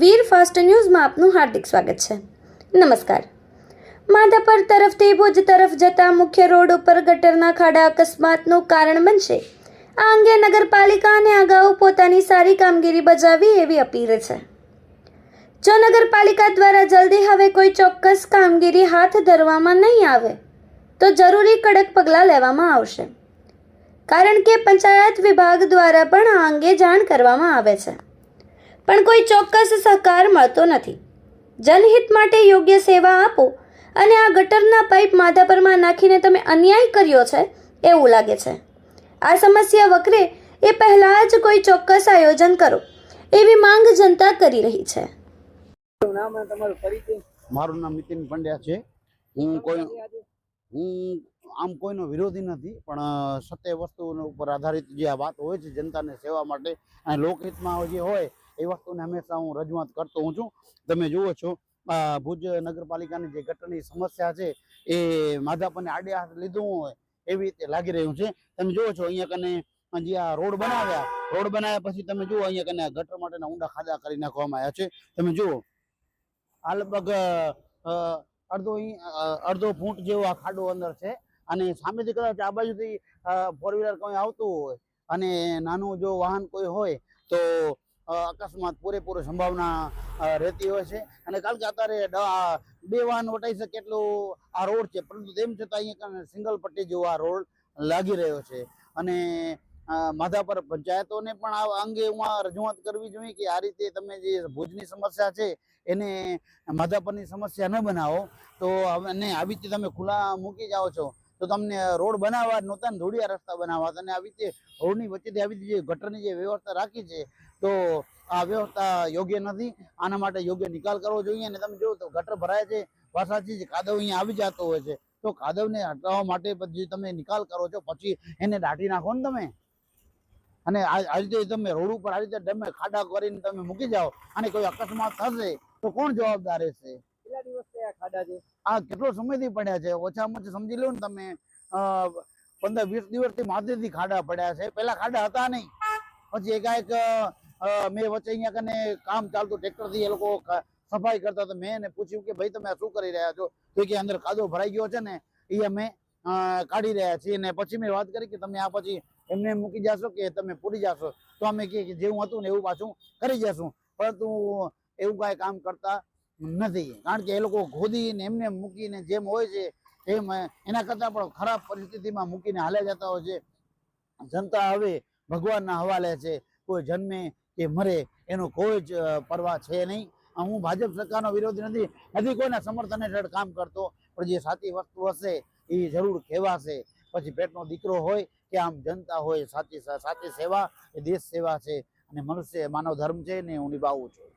વીર fast ન્યૂઝમાં આપનું હાર્દિક સ્વાગત છે। નમસ્કાર। માધાપર તરફથી ભુજ તરફ જતા મુખ્ય રોડ ઉપર ગટરના ખાડા અકસ્માતનું કારણ બનશે। આ અંગે નગરપાલિકાને અગાઉ પોતાની સારી કામગીરી બજાવી એવી અપીલ છે। જો નગરપાલિકા દ્વારા જલ્દી હવે કોઈ ચોક્કસ કામગીરી હાથ ધરવામાં નહીં આવે તો જરૂરી કડક પગલાં લેવામાં આવશે, કારણ કે પંચાયત વિભાગ દ્વારા પણ આ અંગે જાણ કરવામાં આવે છે, પણ કોઈ ચોક્કસ સહકાર મળતો નથી। જનહિત માટે યોગ્ય સેવા આપો અને આ ગટરના પાઇપ માધાપરમાં નાખીને તમે અન્યાય કર્યો છે એવું લાગે છે। આ સમસ્યા વકરે એ પહેલાં જ કોઈ ચોક્કસ આયોજન કરો એવી માંગ જનતા કરી રહી છે। મારું નામ નીતિન પંડ્યા છે। હું આમ કોઈનો વિરોધી નથી, પણ સત્ય વસ્તુ ઉપર આધારિત જે આ વાત હોય છે જનતાને સેવા માટે અને લોકહિતમાં જે હોય એ વસ્તુને હંમેશા હું રજૂઆત કરતો હું છું। તમે જુઓ છો ભુજ નગરપાલિકાની જે ગટરની સમસ્યા છે એ માધાપરને આડે હાથ લીધું હોય એવી રીતે લાગી રહ્યું છે। તમે જુઓ છો અહીંયા કને જે આ રોડ બનાવ્યા પછી તમે જુઓ અહીંયા કને ગટર માટેના ઊંડા ખાડા કરી નાખવામાં આવ્યા છે। તમે જુઓ આ લગભગ અડધો ફૂટ જેવો આ ખાડો અંદર છે, અને સામેથી કદાચ આ બાજુથી ફોર વ્હીલર કોઈ આવતું હોય અને નાનું જો વાહન કોઈ હોય તો અકસ્માત પૂરેપૂરી સંભાવના રહેતી હોય છે। અને કારણ કે અત્યારે બે વાહન વટાઈ શકે એટલું આ રોડ છે, પરંતુ તેમ છતાં અહીંયા સિંગલ પટ્ટી જેવો આ રોડ લાગી રહ્યો છે। અને માધાપર પંચાયતોને પણ આ અંગે રજૂઆત કરવી જોઈએ કે આ રીતે તમે જે ભુજની સમસ્યા છે એને માધાપરની સમસ્યા ન બનાવો, તો અને આવી રીતે તમે ખુલ્લા મૂકી જાઓ છો તો તમને રોડ બનાવવા નહોતા ને ધોળિયા રસ્તા બનાવવા, અને આવી રીતે રોડની વચ્ચેથી આવી રીતે જે ગટરની જે વ્યવસ્થા રાખી છે તો આ વ્યવસ્થા યોગ્ય નથી। આના માટે યોગ્ય નિકાલ કરવો જોઈએ। અને તમે જુઓ તો ગટર ભરાય છે, વરસાદથી કાદવ અહીંયા આવી જતો હોય છે, તો કાદવને હટાવવા માટે પછી તમે નિકાલ કરો છો પછી એને દાટી નાખો ને તમે। અને આ રીતે તમે રોડ ઉપર આ રીતે તમે ખાડા કરીને તમે મૂકી જાઓ અને કોઈ અકસ્માત થશે તો કોણ જવાબદાર રહેશે? કેટલા દિવસથી આ ખાડા છે? આ કેટલો સમયથી પડ્યા છે? ઓછામાં ઓછું સમજી લો ને તમે 15-20 દિવસથી માથેથી ખાડા પડ્યા છે। પેલા ખાડા હતા નહીં, પછી એકાએક મેં વચ્ચે અહીંયા કને કામ ચાલતું ટ્રેક્ટરથી એ લોકો સફાઈ કરતા હતા। મેં એને પૂછ્યું કે ભાઈ તમે શું કરી રહ્યા છો? તો કે અંદર કાદવ ભરાઈ ગયો છે ને એ અમે કાઢી રહ્યા છીએ। ને પછી મેં વાત કરી કે તમે આ પછી એમને મૂકી જશો કે તમે પૂરી જશો? તો અમે કે જેવું હતું ને એવું પાછું કરી જશું, પરંતુ એવું કાંઈ કામ કરતા નથી, કારણ કે એ લોકો ખોદીને એમને મૂકીને જેમ હોય છે એમ એના કરતાં પણ ખરાબ પરિસ્થિતિમાં મૂકીને હાલ્યા જતા હોય છે। જનતા હવે ભગવાનના હવાલે છે, કોઈ જન્મે કે મરે એનો કોઈ જ પરવા છે નહીં। હું ભાજપ સરકારનો વિરોધી નથી કોઈના સમર્થન હેઠળ કામ કરતો, પણ જે સાચી વસ્તુ હશે એ જરૂર કહેવાશે। પછી પેટનો દીકરો હોય કે આમ જનતા હોય, સાચી સેવા એ દેશ સેવા છે અને મનુષ્ય માનવ ધર્મ છે ને હું નિભાવું છું।